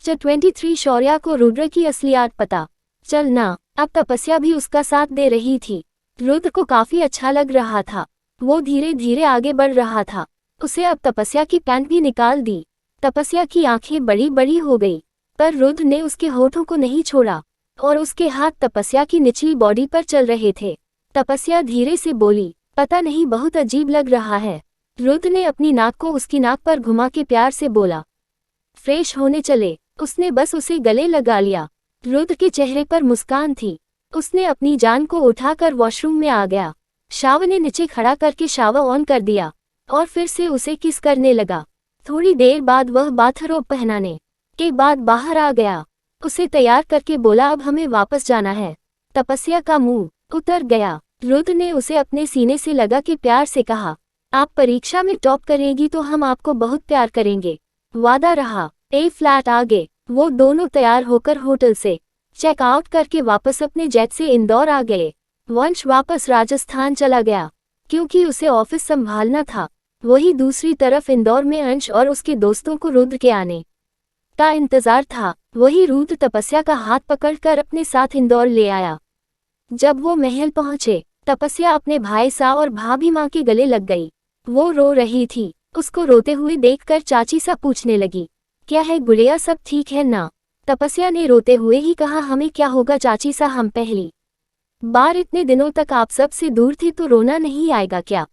Chapter 23 Shaurya को रुद्र की असलियत पता चलना। अब तपस्या भी उसका साथ दे रही थी। रुद्र को काफी अच्छा लग रहा था। वो धीरे धीरे आगे बढ़ रहा था। उसे अब तपस्या की पैंट भी निकाल दी। तपस्या की आंखें बड़ी बड़ी हो गई, पर रुद्र ने उसके होठों को नहीं छोड़ा और उसके हाथ तपस्या की निचली बॉडी पर चल रहे थे। तपस्या धीरे से बोली, पता नहीं बहुत अजीब लग रहा है। रुद्र ने अपनी नाक को उसकी नाक पर घुमा के प्यार से बोला। फ्रेश होने चले। उसने बस उसे गले लगा लिया। रुद्र के चेहरे पर मुस्कान थी। उसने अपनी जान को उठाकर वॉशरूम में आ गया। शावर ने नीचे खड़ा करके शावर ऑन कर दिया और फिर से उसे किस करने लगा। थोड़ी देर बाद वह बाथरोब पहनाने के बाद बाहर आ गया। उसे तैयार करके बोला, अब हमें वापस जाना है। तपस्या का मुंह उतर गया। रुद्र ने उसे अपने सीने से लगा के प्यार से कहा, आप परीक्षा में टॉप करेगी तो हम आपको बहुत प्यार करेंगे। वादा रहा। ए फ्लैट आगे वो दोनों तैयार होकर होटल से चेकआउट करके वापस अपने जेट से इंदौर आ गए। वंश वापस राजस्थान चला गया क्योंकि उसे ऑफिस संभालना था। वही दूसरी तरफ इंदौर में अंश और उसके दोस्तों को रुद्र के आने का इंतजार था। वही रुद्र तपस्या का हाथ पकड़कर अपने साथ इंदौर ले आया। जब वो महल पहुंचे, तपस्या अपने भाई सा और भाभी माँ के गले लग गई। वो रो रही थी। उसको रोते हुए देखकर चाची सा पूछने लगी, क्या है गुड़िया, सब ठीक है ना? तपस्या ने रोते हुए ही कहा, हमें क्या होगा चाची सा, हम पहली बार इतने दिनों तक आप सब से दूर थे तो रोना नहीं आएगा क्या?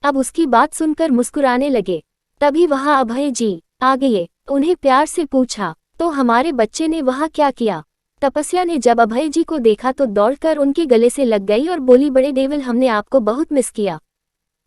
अब उसकी बात सुनकर मुस्कुराने लगे। तभी वहां अभय जी आ गए। उन्हें प्यार से पूछा, तो हमारे बच्चे ने वहां क्या किया? तपस्या ने जब अभय जी को देखा तो दौड़कर उनके गले से लग गई और बोली, बड़े डेविल, हमने आपको बहुत मिस किया।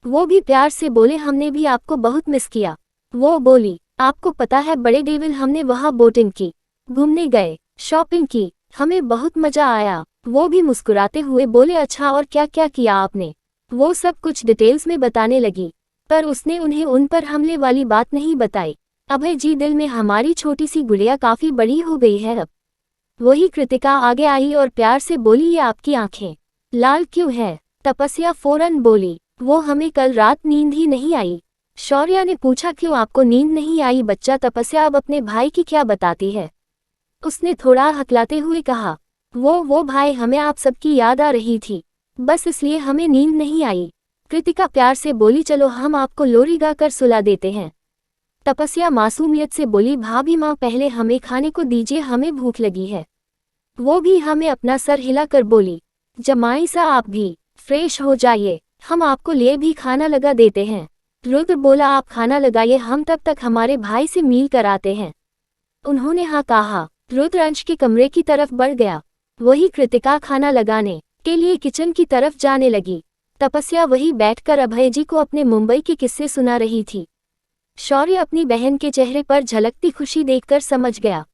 वो भी प्यार से बोले, हमने भी आपको बहुत मिस किया। वो बोली, आपको पता है बड़े डेविल, हमने वहाँ बोटिंग की, घूमने गए, शॉपिंग की, हमें बहुत मजा आया। वो भी मुस्कुराते हुए बोले, अच्छा और क्या क्या किया आपने? वो सब कुछ डिटेल्स में बताने लगी, पर उसने उन्हें उन पर हमले वाली बात नहीं बताई। अभय जी, दिल में हमारी छोटी सी गुड़िया काफी बड़ी हो गई है अब। वही कृतिका आगे आई और प्यार से बोली, ये आपकी आंखें लाल क्यों है? तपस्या फौरन बोली, वो हमें कल रात नींद ही नहीं आई। शौर्या ने पूछा, क्यों आपको नींद नहीं आई बच्चा? तपस्या अब अपने भाई की क्या बताती है? उसने थोड़ा हकलाते हुए कहा, वो भाई, हमें आप सबकी याद आ रही थी, बस इसलिए हमें नींद नहीं आई। कृतिका प्यार से बोली, चलो हम आपको लोरी गाकर सुला देते हैं। तपस्या मासूमियत से बोली, भाभी माँ, पहले हमें खाने को दीजिए, हमें भूख लगी है। वो भी हमें अपना सर हिलाकर बोली, जमाई सा आप भी फ्रेश हो जाइए, हम आपको लिए भी खाना लगा देते हैं। रुद्र बोला, आप खाना लगाइए, हम तब तक हमारे भाई से मील कराते हैं। उन्होंने हाँ कहा। रुद्र अंश के कमरे की तरफ बढ़ गया। वही कृतिका खाना लगाने के लिए किचन की तरफ जाने लगी। तपस्या वही बैठकर अभय जी को अपने मुंबई के किस्से सुना रही थी। शौर्य अपनी बहन के चेहरे पर झलकती खुशी देखकर समझ गया,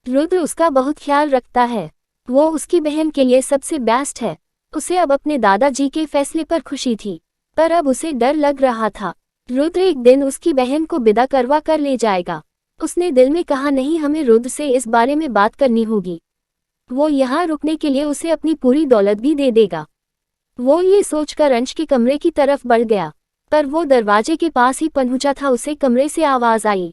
रुद्र उसका बहुत ख्याल रखता है। वो उसकी बहन के लिए सबसे बेस्ट है। उसे अब अपने दादाजी के फैसले पर खुशी थी, पर अब उसे डर लग रहा था। रुद्र एक दिन उसकी बहन को विदा करवा कर ले जाएगा। उसने दिल में कहा, नहीं, हमें रुद्र से इस बारे में बात करनी होगी। वो यहाँ रुकने के लिए उसे अपनी पूरी दौलत भी दे देगा। वो ये सोचकर अंश के कमरे की तरफ बढ़ गया, पर वो दरवाजे के पास ही पहुंचा था, उसे कमरे से आवाज आई।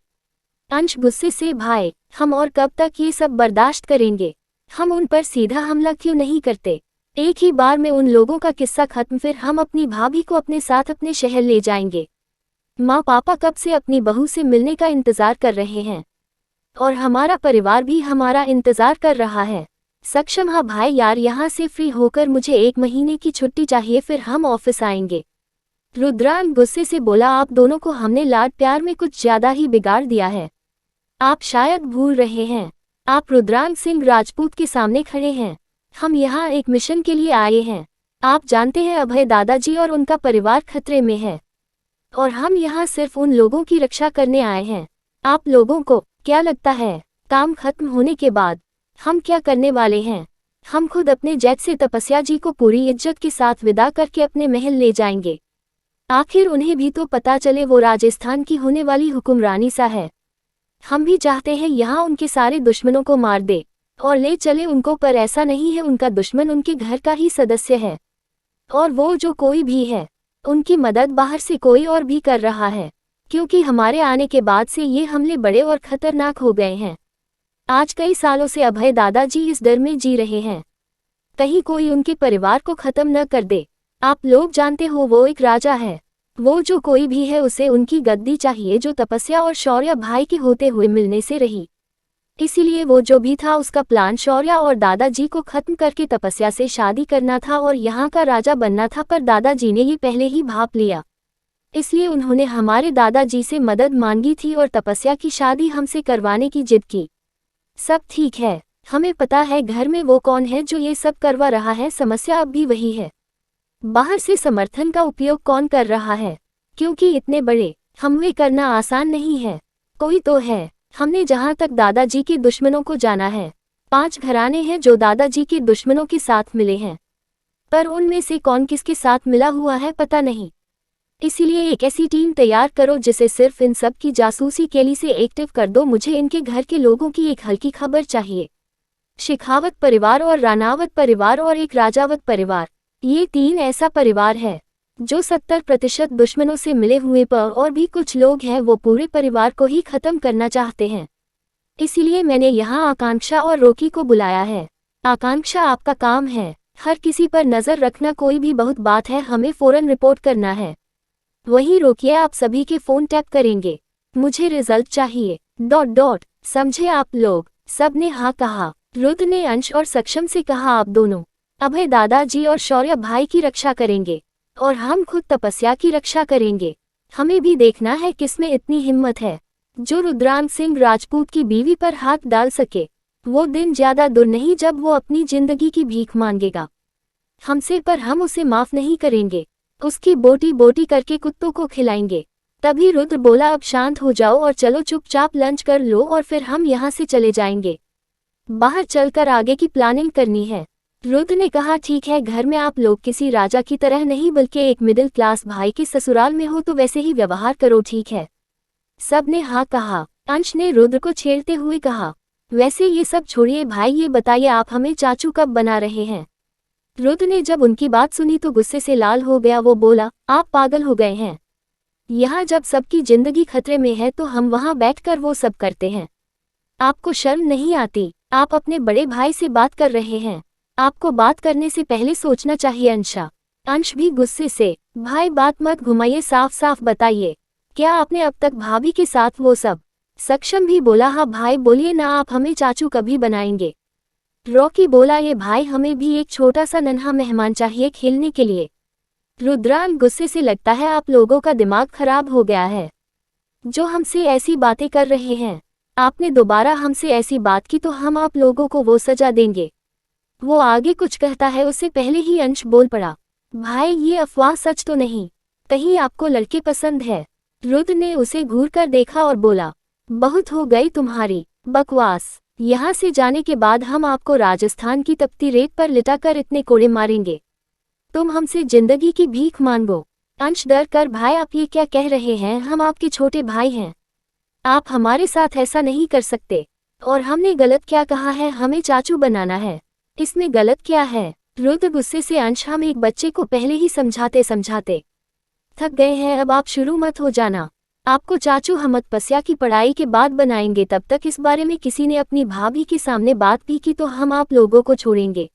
अंश गुस्से से, भाई, हम और कब तक ये सब बर्दाश्त करेंगे? हम उन पर सीधा हमला क्यों नहीं करते? एक ही बार में उन लोगों का किस्सा खत्म, फिर हम अपनी भाभी को अपने साथ अपने शहर ले जाएंगे। माँ पापा कब से अपनी बहू से मिलने का इंतजार कर रहे हैं और हमारा परिवार भी हमारा इंतजार कर रहा है। सक्षम, हाँ भाई यार, यहाँ से फ्री होकर मुझे 1 महीने की छुट्टी चाहिए, फिर हम ऑफिस आएंगे। रुद्रान गुस्से से बोला, आप दोनों को हमने लाड प्यार में कुछ ज्यादा ही बिगाड़ दिया है। आप शायद भूल रहे हैं, आप रुद्रान सिंह राजपूत के सामने खड़े हैं। हम यहाँ एक मिशन के लिए आए हैं। आप जानते हैं अभय दादाजी और उनका परिवार खतरे में है और हम यहाँ सिर्फ उन लोगों की रक्षा करने आए हैं। आप लोगों को क्या लगता है, काम खत्म होने के बाद हम क्या करने वाले हैं? हम खुद अपने जेट से तपस्या जी को पूरी इज्जत के साथ विदा करके अपने महल ले जाएंगे। आखिर उन्हें भी तो पता चले वो राजस्थान की होने वाली हुक्मरानी सा है। हम भी चाहते हैं यहाँ उनके सारे दुश्मनों को मार दे और ले चले उनको, पर ऐसा नहीं है। उनका दुश्मन उनके घर का ही सदस्य है और वो जो कोई भी है, उनकी मदद बाहर से कोई और भी कर रहा है, क्योंकि हमारे आने के बाद से ये हमले बड़े और खतरनाक हो गए हैं। आज कई सालों से अभय दादाजी इस डर में जी रहे हैं, कहीं कोई उनके परिवार को खत्म न कर दे। आप लोग जानते हो वो एक राजा है, वो जो कोई भी है उसे उनकी गद्दी चाहिए जो तपस्या और शौर्य भाई के होते हुए मिलने से रही। इसीलिए वो जो भी था उसका प्लान शौर्य और दादाजी को खत्म करके तपस्या से शादी करना था और यहाँ का राजा बनना था, पर दादाजी ने ये पहले ही भांप लिया। इसलिए उन्होंने हमारे दादाजी से मदद मांगी थी और तपस्या की शादी हमसे करवाने की जिद की। सब ठीक है, हमें पता है घर में वो कौन है जो ये सब करवा रहा है, समस्या अब भी वही है। बाहर से समर्थन का उपयोग कौन कर रहा है, क्योंकि इतने बड़े हमले करना आसान नहीं है। कोई तो है। हमने जहां तक दादाजी के दुश्मनों को जाना है, 5 घराने हैं जो दादाजी के दुश्मनों के साथ मिले हैं, पर उनमें से कौन किसके साथ मिला हुआ है पता नहीं। इसीलिए एक ऐसी टीम तैयार करो जिसे सिर्फ इन सब की जासूसी के लिए से एक्टिव कर दो। मुझे इनके घर के लोगों की एक हल्की खबर चाहिए। शेखावत परिवार और राणावत परिवार और एक राजावत परिवार, ये 3 ऐसा परिवार है जो 70% दुश्मनों से मिले हुए पर और भी कुछ लोग हैं वो पूरे परिवार को ही खत्म करना चाहते हैं। इसीलिए मैंने यहाँ आकांक्षा और रॉकी को बुलाया है। आकांक्षा, आपका काम है हर किसी पर नजर रखना, कोई भी बहुत बात है हमें फौरन रिपोर्ट करना है। वही रोकिए, आप सभी के फोन टैप करेंगे, मुझे रिजल्ट चाहिए ... समझे आप लोग? सब ने हाँ कहा। रुद्र ने अंश और सक्षम से कहा, आप दोनों अभय दादाजी और शौर्य भाई की रक्षा करेंगे और हम खुद तपस्या की रक्षा करेंगे। हमें भी देखना है किसमें इतनी हिम्मत है जो रुद्रांग सिंह राजपूत की बीवी पर हाथ डाल सके। वो दिन ज्यादा दूर नहीं जब वो अपनी जिंदगी की भीख मांगेगा हमसे, पर हम उसे माफ नहीं करेंगे। उसकी बोटी बोटी करके कुत्तों को खिलाएंगे। तभी रुद्र बोला, अब शांत हो जाओ और चलो चुपचाप लंच कर लो और फिर हम यहाँ से चले जाएंगे। बाहर चलकर आगे की प्लानिंग करनी है। रुद्र ने कहा, ठीक है, घर में आप लोग किसी राजा की तरह नहीं बल्कि एक मिडिल क्लास भाई के ससुराल में हो तो वैसे ही व्यवहार करो, ठीक है? सब ने हाँ कहा। अंश ने रुद्र को छेड़ते हुए कहा, वैसे ये सब छोड़िए भाई, ये बताइए आप हमें चाचू कब बना रहे हैं? रुद्र ने जब उनकी बात सुनी तो गुस्से से लाल हो गया। वो बोला, आप पागल हो गए हैं? यहाँ जब सबकी जिंदगी खतरे में है तो हम वहाँ बैठकर वो सब करते हैं। आपको शर्म नहीं आती? आप अपने बड़े भाई से बात कर रहे हैं, आपको बात करने से पहले सोचना चाहिए। अंश भी गुस्से से, भाई बात मत घुमाइए, साफ साफ बताइए, क्या आपने अब तक भाभी के साथ वो सब? सक्षम भी बोला, हाँ भाई बोलिए ना, आप हमें चाचू कभी बनाएंगे? रॉकी बोला, ये भाई हमें भी एक छोटा सा नन्हा मेहमान चाहिए खेलने के लिए। रुद्रांग गुस्से से, लगता है आप लोगों का दिमाग खराब हो गया है जो हमसे ऐसी बातें कर रहे हैं। आपने दोबारा हमसे ऐसी बात की तो हम आप लोगों को वो सजा देंगे। वो आगे कुछ कहता है उससे पहले ही अंश बोल पड़ा, भाई ये अफवाह सच तो नहीं? कहीं आपको लड़के पसंद है? रुद्र ने उसे घूर कर देखा और बोला, बहुत हो गई तुम्हारी बकवास, यहाँ से जाने के बाद हम आपको राजस्थान की तपती रेत पर लिटाकर इतने कोड़े मारेंगे तुम हमसे जिंदगी की भीख मांगो। अंश डर कर, भाई आप ये क्या कह रहे हैं? हम आपके छोटे भाई हैं, आप हमारे साथ ऐसा नहीं कर सकते। और हमने गलत क्या कहा है? हमें चाचू बनाना है, इसमें गलत क्या है? रुद्र गुस्से से, अंश हम एक बच्चे को पहले ही समझाते समझाते थक गए हैं, अब आप शुरू मत हो जाना। आपको चाचू हम तपस्या की पढ़ाई के बाद बनाएंगे, तब तक इस बारे में किसी ने अपनी भाभी के सामने बात भी की तो हम आप लोगों को छोड़ेंगे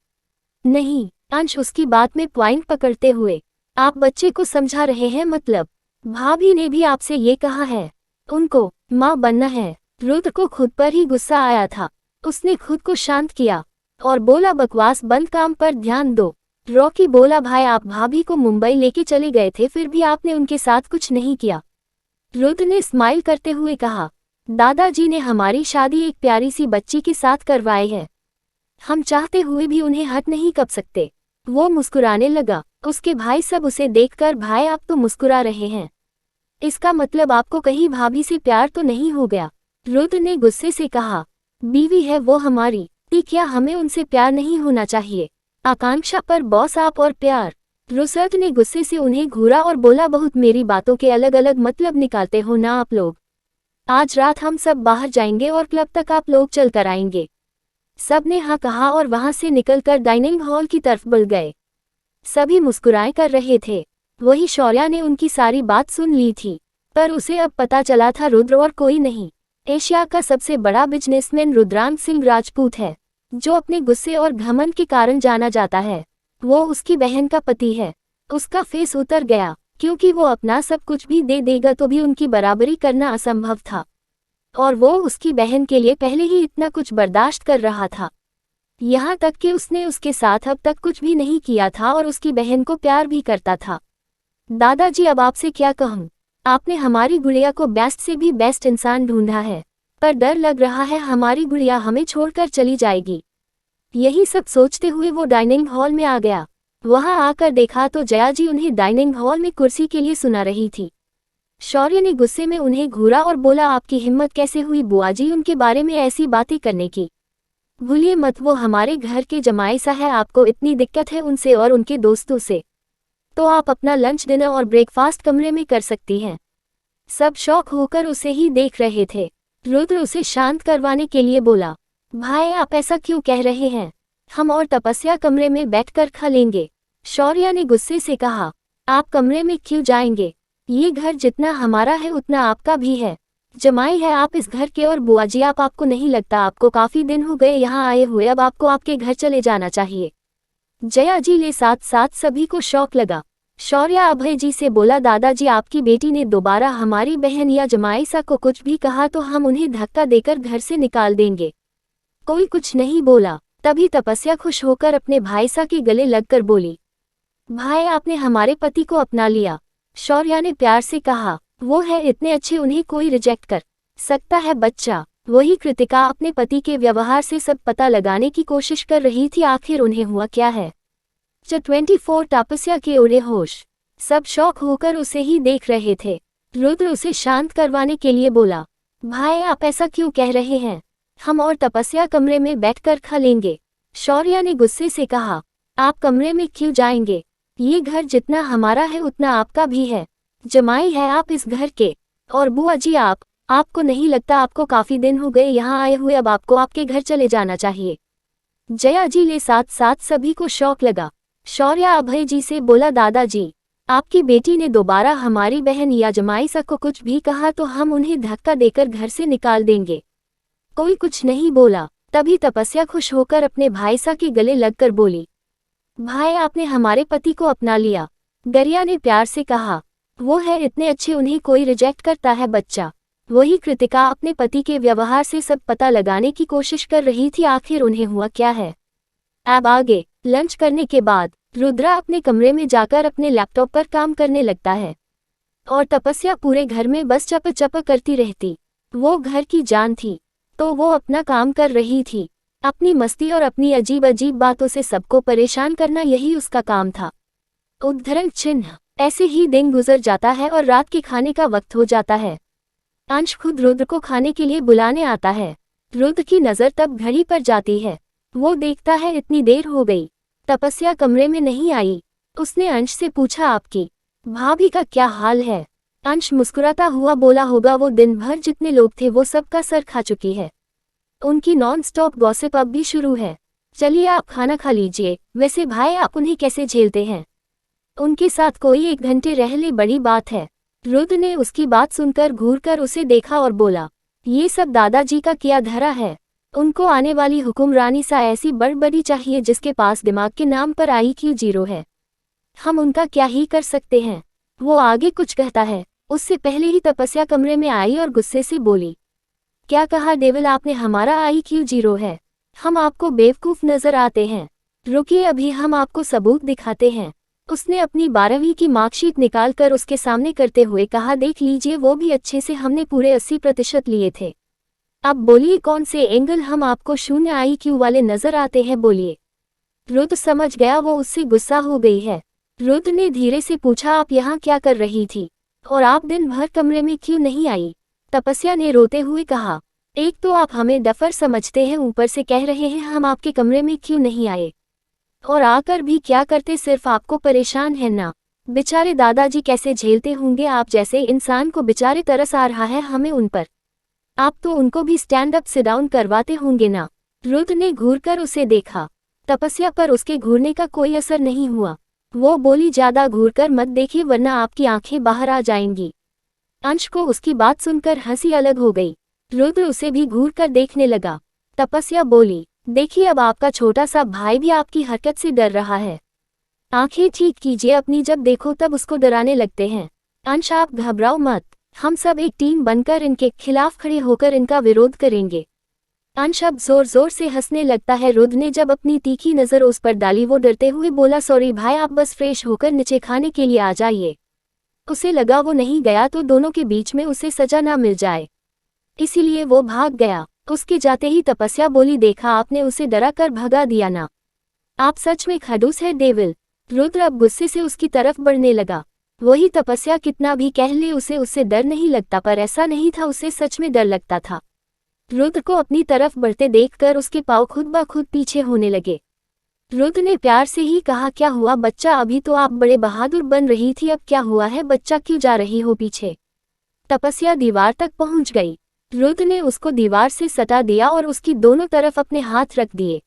नहीं। अंश उसकी बात में पॉइंट पकड़ते हुए, आप बच्चे को समझा रहे हैं? मतलब भाभी ने भी आपसे ये कहा है उनको माँ बनना है? रुद्र को खुद पर ही गुस्सा आया था। उसने खुद को शांत किया और बोला, बकवास बंद, काम पर ध्यान दो। रॉकी बोला, भाई आप भाभी को मुंबई लेके चले गए थे, फिर भी आपने उनके साथ कुछ नहीं किया। रुद्र ने स्माइल करते हुए कहा, दादाजी ने हमारी शादी एक प्यारी सी बच्ची के साथ करवाई है, हम चाहते हुए भी उन्हें हट नहीं कर सकते। वो मुस्कुराने लगा। उसके भाई सब उसे देखकर, भाई आप तो मुस्कुरा रहे हैं, इसका मतलब आपको कहीं भाभी से प्यार तो नहीं हो गया? रुद्र ने गुस्से से कहा, बीवी है वो हमारी, क्या हमें उनसे प्यार नहीं होना चाहिए? आकांक्षा पर बॉस आप और प्यार? रुसर्द ने गुस्से से उन्हें घूरा और बोला, बहुत मेरी बातों के अलग अलग मतलब निकालते हो ना आप लोग। आज रात हम सब बाहर जाएंगे और क्लब तक आप लोग चल कर आएंगे। सब ने हाँ कहा और वहां से निकलकर डाइनिंग हॉल की तरफ बढ़ गए। सभी मुस्कुराए कर रहे थे। वही शौर्या ने उनकी सारी बात सुन ली थी, पर उसे अब पता चला था रुद्र और कोई नहीं। एशिया का सबसे बड़ा बिजनेसमैन रुद्रांग सिंह राजपूत है, जो अपने गुस्से और घमंड के कारण जाना जाता है। वो उसकी बहन का पति है। उसका फेस उतर गया, क्योंकि वो अपना सब कुछ भी दे देगा तो भी उनकी बराबरी करना असंभव था, और वो उसकी बहन के लिए पहले ही इतना कुछ बर्दाश्त कर रहा था। यहाँ तक कि उसने उसके साथ अब तक कुछ भी नहीं किया था और उसकी बहन को प्यार भी करता था। दादाजी, अब आपसे क्या कहूँ, आपने हमारी गुड़िया को बेस्ट से भी बेस्ट इंसान ढूंढा है, पर डर लग रहा है हमारी गुड़िया हमें छोड़कर चली जाएगी। यही सब सोचते हुए वो डाइनिंग हॉल में आ गया। वहां आकर देखा तो जया जी उन्हें डाइनिंग हॉल में कुर्सी के लिए सुना रही थी। शौर्य ने गुस्से में उन्हें घूरा और बोला, आपकी हिम्मत कैसे हुई बुआ जी उनके बारे में ऐसी बातें करने की। भूलिए मत, वो हमारे घर के जमाई सा है। आपको इतनी दिक्कत है उनसे और उनके दोस्तों से, तो आप अपना लंच, डिनर और ब्रेकफास्ट कमरे में कर सकती हैं। सब शौक होकर उसे ही देख रहे थे। रुद्र उसे शांत करवाने के लिए बोला, भाई आप ऐसा क्यों कह रहे हैं, हम और तपस्या कमरे में बैठकर खा लेंगे। शौर्य ने गुस्से से कहा, आप कमरे में क्यों जाएंगे, ये घर जितना हमारा है उतना आपका भी है। जमाई है आप इस घर के, और बुआ जी आपको नहीं लगता आपको काफी दिन हो गए यहाँ आए हुए, अब आपको आपके घर चले जाना चाहिए। जया जी ले साथ साथ सभी को शौक लगा। शौर्य अभय जी से बोला, दादाजी आपकी बेटी ने दोबारा हमारी बहन या जमाईसा को कुछ भी कहा तो हम उन्हें धक्का देकर घर से निकाल देंगे। कोई कुछ नहीं बोला। तभी तपस्या खुश होकर अपने भाईसा के गले लगकर बोली, भाई आपने हमारे पति को अपना लिया। शौर्य ने प्यार से कहा, वो है इतने अच्छे, उन्हें कोई रिजेक्ट कर सकता है बच्चा। वही कृतिका अपने पति के व्यवहार से सब पता लगाने की कोशिश कर रही थी, आखिर उन्हें हुआ क्या है। 24 तपस्या के उड़े होश, सब शौक होकर उसे ही देख रहे थे। रुद्र उसे शांत करवाने के लिए बोला, भाई आप ऐसा क्यों कह रहे हैं, हम और तपस्या कमरे में बैठकर खा लेंगे। शौर्य ने गुस्से से कहा, आप कमरे में क्यों जाएंगे, ये घर जितना हमारा है उतना आपका भी है। जमाई है आप इस घर के, और बुआ जी आपको नहीं लगता आपको काफी दिन हो गए यहाँ आए हुए, अब आपको आपके घर चले जाना चाहिए। जया जी ले साथ साथ सभी को शौक लगा। शौर्य अभय जी से बोला, दादाजी आपकी बेटी ने दोबारा हमारी बहन या जमाईसा को कुछ भी कहा तो हम उन्हें धक्का देकर घर से निकाल देंगे। कोई कुछ नहीं बोला। तभी तपस्या खुश होकर अपने भाईसा के गले लगकर बोली, भाई आपने हमारे पति को अपना लिया। गरिया ने प्यार से कहा, वो है इतने अच्छे, उन्हें कोई रिजेक्ट करता है बच्चा। वही कृतिका अपने पति के व्यवहार से सब पता लगाने की कोशिश कर रही थी, आखिर उन्हें हुआ क्या है। अब आगे लंच करने के बाद रुद्रा अपने कमरे में जाकर अपने लैपटॉप पर काम करने लगता है, और तपस्या पूरे घर में बस चप चप करती रहती। वो घर की जान थी, तो वो अपना काम कर रही थी। अपनी मस्ती और अपनी अजीब अजीब बातों से सबको परेशान करना, यही उसका काम था। उद्धरण चिन्ह। ऐसे ही दिन गुजर जाता है और रात के खाने का वक्त हो जाता है। अंश खुद रुद्र को खाने के लिए बुलाने आता है। रुद्र की नज़र तब घड़ी पर जाती है। वो देखता है इतनी देर हो गई, तपस्या कमरे में नहीं आई। उसने अंश से पूछा, आपकी भाभी का क्या हाल है। अंश मुस्कुराता हुआ बोला, होगा, वो दिन भर जितने लोग थे वो सबका सर खा चुकी है। उनकी नॉन स्टॉप गॉसिप अब भी शुरू है। चलिए आप खाना खा लीजिए। वैसे भाई आप उन्हें कैसे झेलते हैं, उनके साथ कोई 1 घंटे रह ले बड़ी बात है। रुद्र ने उसकी बात सुनकर घूरकर उसे देखा और बोला, ये सब दादाजी का किया धरा है। उनको आने वाली हुक्मरानी सा ऐसी बड़ी चाहिए जिसके पास दिमाग के नाम पर IQ 0 है। हम उनका क्या ही कर सकते हैं। वो आगे कुछ कहता है, उससे पहले ही तपस्या कमरे में आई और गुस्से से बोली, क्या कहा डेविल आपने, हमारा IQ 0 है। हम आपको बेवकूफ़ नजर आते हैं। रुकिए अभी हम आपको सबूत दिखाते हैं। उसने अपनी 12वीं की मार्कशीट निकालकर उसके सामने करते हुए कहा, देख लीजिए, वो भी अच्छे से हमने पूरे 80% लिए थे। अब बोलिए कौन से एंगल हम आपको 0 IQ वाले नजर आते हैं, बोलिए। रुद्र समझ गया वो उससे गुस्सा हो गई है। रुद्र ने धीरे से पूछा, आप यहाँ क्या कर रही थी, और आप दिन भर कमरे में क्यों नहीं आई। तपस्या ने रोते हुए कहा, एक तो आप हमें डफर समझते हैं, ऊपर से कह रहे हैं हम आपके कमरे में क्यों नहीं आए, और आकर भी क्या करते, सिर्फ आपको परेशान है ना। बेचारे दादाजी कैसे झेलते होंगे आप जैसे इंसान को, बेचारे तरस आ रहा है हमें उन पर। आप तो उनको भी स्टैंड अप सिट डाउन करवाते होंगे ना। रुद्र ने घूरकर उसे देखा। तपस्या पर उसके घूरने का कोई असर नहीं हुआ। वो बोली, ज्यादा घूरकर मत देखिए वरना आपकी आंखें बाहर आ जाएंगी। अंश को उसकी बात सुनकर हंसी अलग हो गई। रुद्र उसे भी घूर कर देखने लगा। तपस्या बोली, देखिए अब आपका छोटा सा भाई भी आपकी हरकत से डर रहा है। आंखें ठीक कीजिए अपनी, जब देखो तब उसको डराने लगते हैं। अंश आप घबराओ मत, हम सब एक टीम बनकर इनके खिलाफ खड़े होकर इनका विरोध करेंगे। अंश अब जोर जोर से हंसने लगता है। रुद्र ने जब अपनी तीखी नजर उस पर डाली वो डरते हुए बोला, सॉरी भाई, आप बस फ्रेश होकर नीचे खाने के लिए आ जाइए। उसे लगा वो नहीं गया तो दोनों के बीच में उसे सजा ना मिल जाए, इसीलिए वो भाग गया। उसके जाते ही तपस्या बोली, देखा आपने उसे डरा कर भगा दिया ना, आप सच में खड़ूस है डेविल। रुद्र अब गुस्से से उसकी तरफ बढ़ने लगा। वही तपस्या कितना भी कह ले उसे उससे डर नहीं लगता, पर ऐसा नहीं था, उसे सच में डर लगता था। रुद्र को अपनी तरफ बढ़ते देखकर उसके पाँव खुद ब खुद पीछे होने लगे। रुद्र ने प्यार से ही कहा, क्या हुआ बच्चा, अभी तो आप बड़े बहादुर बन रही थी, अब क्या हुआ है बच्चा, क्यों जा रही हो पीछे। तपस्या दीवार तक पहुंच गई। रुद्र ने उसको दीवार से सटा दिया और उसकी दोनों तरफ अपने हाथ रख दिए।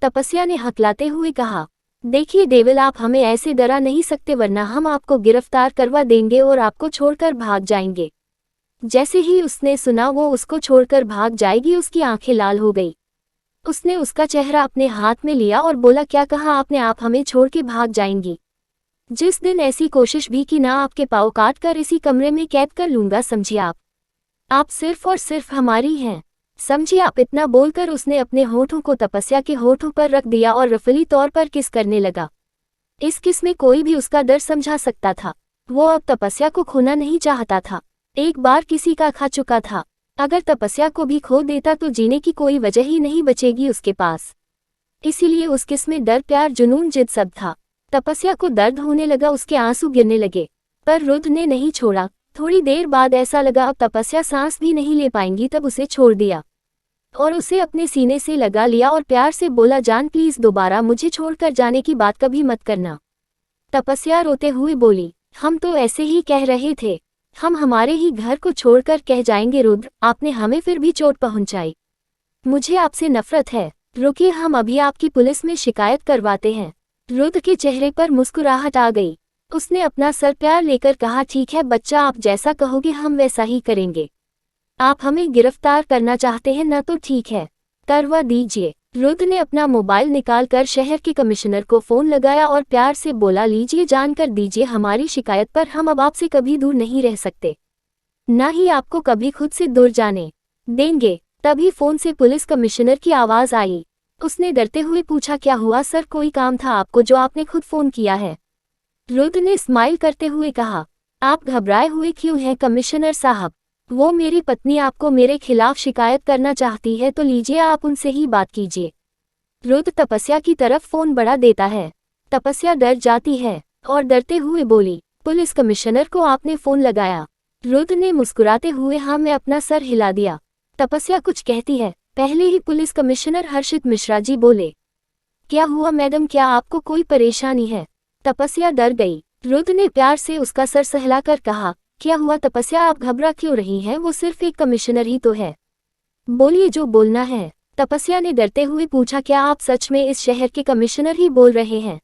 तपस्या ने हकलाते हुए कहा, देखिए डेविल, आप हमें ऐसे डरा नहीं सकते, वरना हम आपको गिरफ्तार करवा देंगे और आपको छोड़कर भाग जाएंगे। जैसे ही उसने सुना वो उसको छोड़कर भाग जाएगी, उसकी आंखें लाल हो गई। उसने उसका चेहरा अपने हाथ में लिया और बोला, क्या कहा आपने, आप हमें छोड़ के भाग जाएंगी। जिस दिन ऐसी कोशिश भी की ना, आपके पाँव काट कर इसी कमरे में कैद कर लूंगा, समझिए आप सिर्फ और सिर्फ हमारी हैं, समझिए आप। इतना बोलकर उसने अपने होठों को तपस्या के होठों पर रख दिया और रफली तौर पर किस करने लगा। इस किस में कोई भी उसका डर समझा सकता था। वो अब तपस्या को खोना नहीं चाहता था। एक बार किसी का खा चुका था, अगर तपस्या को भी खो देता तो जीने की कोई वजह ही नहीं बचेगी उसके पास। इसीलिए उस किस में डर, प्यार, जुनून, जिद सब था। तपस्या को दर्द होने लगा, उसके आंसू गिरने लगे, पर रुद्र ने नहीं छोड़ा। थोड़ी देर बाद ऐसा लगा अब तपस्या सांस भी नहीं ले पाएंगी, तब उसे छोड़ दिया और उसे अपने सीने से लगा लिया और प्यार से बोला, जान प्लीज दोबारा मुझे छोड़कर जाने की बात कभी मत करना। तपस्या रोते हुए बोली, हम तो ऐसे ही कह रहे थे, हम हमारे ही घर को छोड़कर कह जाएंगे। रुद्र, आपने हमें फिर भी चोट पहुंचाई, मुझे आपसे नफरत है, रुकिए हम अभी आपकी पुलिस में शिकायत करवाते हैं। रुद्र के चेहरे पर मुस्कुराहट आ गई। उसने अपना सर प्यार लेकर कहा, ठीक है बच्चा, आप जैसा कहोगे हम वैसा ही करेंगे। आप हमें गिरफ्तार करना चाहते हैं ना, तो ठीक है, करवा दीजिए। रुद्र ने अपना मोबाइल निकालकर शहर के कमिश्नर को फोन लगाया और प्यार से बोला, लीजिए जानकर दीजिए हमारी शिकायत पर, हम अब आपसे कभी दूर नहीं रह सकते, ना ही आपको कभी खुद से दूर जाने देंगे। तभी फोन से पुलिस कमिश्नर की आवाज आई। उसने डरते हुए पूछा, क्या हुआ सर, कोई काम था आपको जो आपने खुद फोन किया है। रुद्र ने स्माइल करते हुए कहा, आप घबराए हुए क्यों हैं कमिश्नर साहब, वो मेरी पत्नी आपको मेरे खिलाफ शिकायत करना चाहती है, तो लीजिए आप उनसे ही बात कीजिए। रुद्र तपस्या की तरफ फोन बढ़ा देता है। तपस्या डर जाती है और डरते हुए बोली, पुलिस कमिश्नर को आपने फोन लगाया। रुद्र ने मुस्कुराते हुए हाँ में अपना सर हिला दिया। तपस्या कुछ कहती है, पहले ही पुलिस कमिश्नर हर्षित मिश्रा जी बोले, क्या हुआ मैडम, क्या आपको कोई परेशानी है। तपस्या डर गई। रुद्र ने प्यार से उसका सर सहलाकर कहा, क्या हुआ तपस्या, आप घबरा क्यों रही हैं, वो सिर्फ एक कमिश्नर ही तो है, बोलिए जो बोलना है। तपस्या ने डरते हुए पूछा, क्या आप सच में इस शहर के कमिश्नर ही बोल रहे हैं।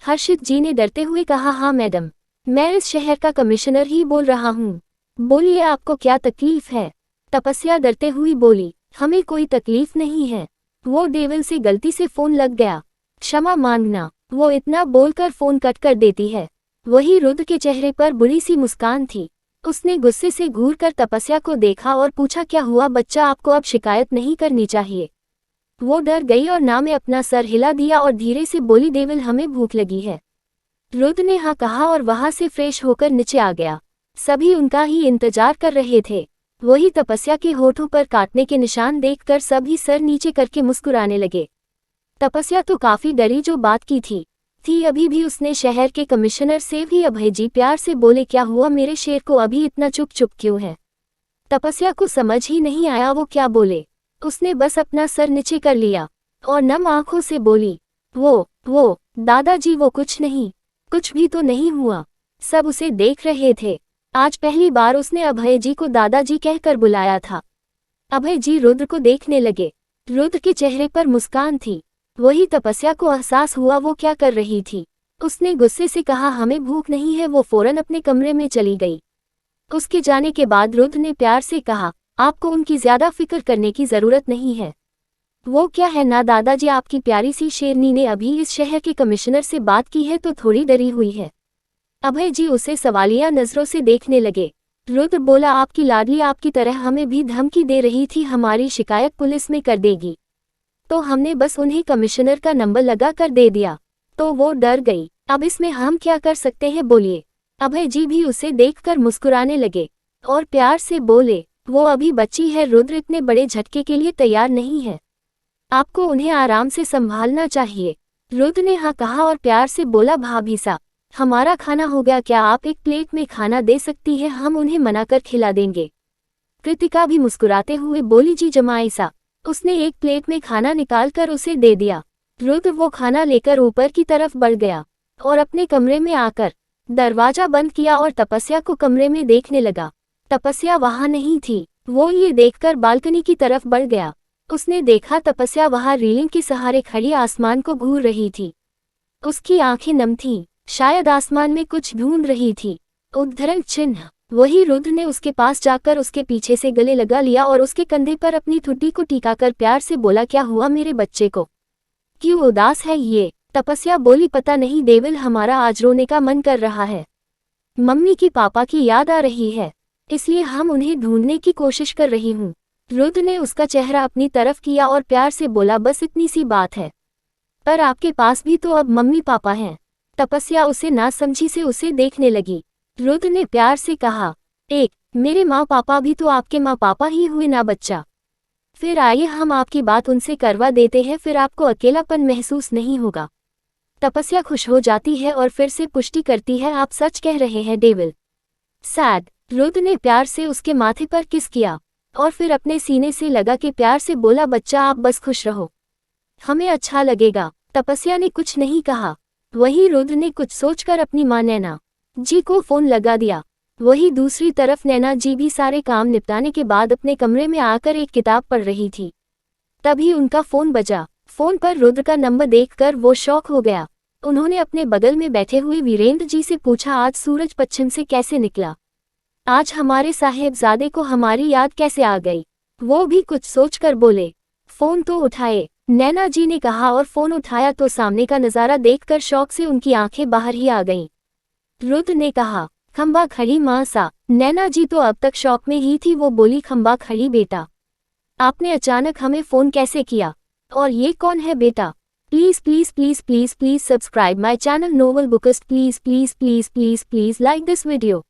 हर्षित जी ने डरते हुए कहा, हाँ मैडम, मैं इस शहर का कमिश्नर ही बोल रहा हूँ, बोलिए आपको क्या तकलीफ है। तपस्या डरते हुए बोली, हमें कोई तकलीफ नहीं है, वो डेविल से गलती से फोन लग गया, क्षमा मांगना। वो इतना बोलकर फोन कट कर देती है। वही रुद्र के चेहरे पर बुरी सी मुस्कान थी। उसने गुस्से से घूर कर तपस्या को देखा और पूछा, क्या हुआ बच्चा, आपको अब शिकायत नहीं करनी चाहिए। वो डर गई और ना में अपना सर हिला दिया और धीरे से बोली, डेविल हमें भूख लगी है। रुद्र ने हाँ कहा और वहां से फ्रेश होकर नीचे आ गया। सभी उनका ही इंतजार कर रहे थे। वही तपस्या के होठों पर काटने के निशान देखकर सभी सर नीचे करके मुस्कुराने लगे। तपस्या तो काफी डरी जो बात की थी अभी भी उसने शहर के कमिश्नर से भी अभय जी प्यार से बोले, क्या हुआ मेरे शेर को अभी इतना चुप क्यों है। तपस्या को समझ ही नहीं आया वो क्या बोले। उसने बस अपना सर नीचे कर लिया और नम आंखों से बोली, वो दादाजी, वो कुछ भी तो नहीं हुआ। सब उसे देख रहे थे। आज पहली बार उसने अभय जी को दादाजी कहकर बुलाया था। अभय जी रुद्र को देखने लगे। रुद्र के चेहरे पर मुस्कान थी। वही तपस्या को एहसास हुआ वो क्या कर रही थी। उसने गुस्से से कहा, हमें भूख नहीं है। वो फौरन अपने कमरे में चली गई। उसके जाने के बाद रुद्र ने प्यार से कहा, आपको उनकी ज्यादा फिक्र करने की जरूरत नहीं है। वो क्या है ना दादाजी, आपकी प्यारी सी शेरनी ने अभी इस शहर के कमिश्नर से बात की है तो थोड़ी डरी हुई है। अभय जी उसे सवालिया नजरों से देखने लगे। रुद्र बोला, आपकी लाडली आपकी तरह हमें भी धमकी दे रही थी, हमारी शिकायत पुलिस में कर देगी, तो हमने बस उन्हें कमिश्नर का नंबर लगा कर दे दिया, तो वो डर गई। अब इसमें हम क्या कर सकते हैं, बोलिए। अभय जी भी उसे देखकर मुस्कुराने लगे और प्यार से बोले, वो अभी बच्ची है रुद्र, इतने बड़े झटके के लिए तैयार नहीं है, आपको उन्हें आराम से संभालना चाहिए। रुद्र ने हाँ कहा और प्यार से बोला, भाभी सा हमारा खाना हो गया क्या, आप एक प्लेट में खाना दे सकती है, हम उन्हें मना कर खिला देंगे। कृतिका भी मुस्कुराते हुए बोली, जी जमाई सा। उसने एक प्लेट में खाना निकालकर उसे दे दिया। रुद्र वो खाना लेकर ऊपर की तरफ बढ़ गया और अपने कमरे में आकर दरवाजा बंद किया और तपस्या को कमरे में देखने लगा। तपस्या वहां नहीं थी। वो ये देखकर बालकनी की तरफ बढ़ गया। उसने देखा तपस्या वहां रेलिंग के सहारे खड़ी आसमान को घूर रही थी। उसकी आंखें नम थीं, शायद आसमान में कुछ ढूंढ रही थी। उद्धरण चिन्ह। वही रुद्र ने उसके पास जाकर उसके पीछे से गले लगा लिया और उसके कंधे पर अपनी ठुड्डी को टीकाकर प्यार से बोला, क्या हुआ मेरे बच्चे को, क्यों उदास है ये। तपस्या बोली, पता नहीं देविल, हमारा आज रोने का मन कर रहा है। मम्मी की पापा की याद आ रही है, इसलिए हम उन्हें ढूंढने की कोशिश कर रही हूँ। रुद्र ने उसका चेहरा अपनी तरफ किया और प्यार से बोला, बस इतनी सी बात है, पर आपके पास भी तो अब मम्मी पापा हैं। तपस्या उसे नासमझी से उसे देखने लगी। रुद्र ने प्यार से कहा, एक मेरे माँ पापा भी तो आपके माँ पापा ही हुए ना बच्चा। फिर आइए हम आपकी बात उनसे करवा देते हैं, फिर आपको अकेलापन महसूस नहीं होगा। तपस्या खुश हो जाती है और फिर से पुष्टि करती है, आप सच कह रहे हैं डेविल। सैड। रुद्र ने प्यार से उसके माथे पर किस किया और फिर अपने सीने से लगा के प्यार से बोला, बच्चा आप बस खुश रहो, हमें अच्छा लगेगा। तपस्या ने कुछ नहीं कहा। वही रुद्र ने कुछ सोचकर अपनी मां नैना जी को फोन लगा दिया। वही दूसरी तरफ नैना जी भी सारे काम निपटाने के बाद अपने कमरे में आकर एक किताब पढ़ रही थी। तभी उनका फोन बजा। फोन पर रुद्र का नंबर देखकर वो शॉक हो गया। उन्होंने अपने बगल में बैठे हुए वीरेंद्र जी से पूछा, आज सूरज पश्चिम से कैसे निकला, आज हमारे साहेबजादे को हमारी याद कैसे आ गई। वो भी कुछ सोचकर बोले, फोन तो उठाए। नैना जी ने कहा और फोन उठाया तो सामने का नजारा देखकर शौक से उनकी आंखें बाहर ही आ गईं। रुद्र ने कहा, खंबा खड़ी माँ सा। नैना जी तो अब तक शौक में ही थी। वो बोली, खंबा खड़ी बेटा, आपने अचानक हमें फोन कैसे किया, और ये कौन है बेटा। Please please please please please subscribe my channel novel bookist. Please please please please please like this video.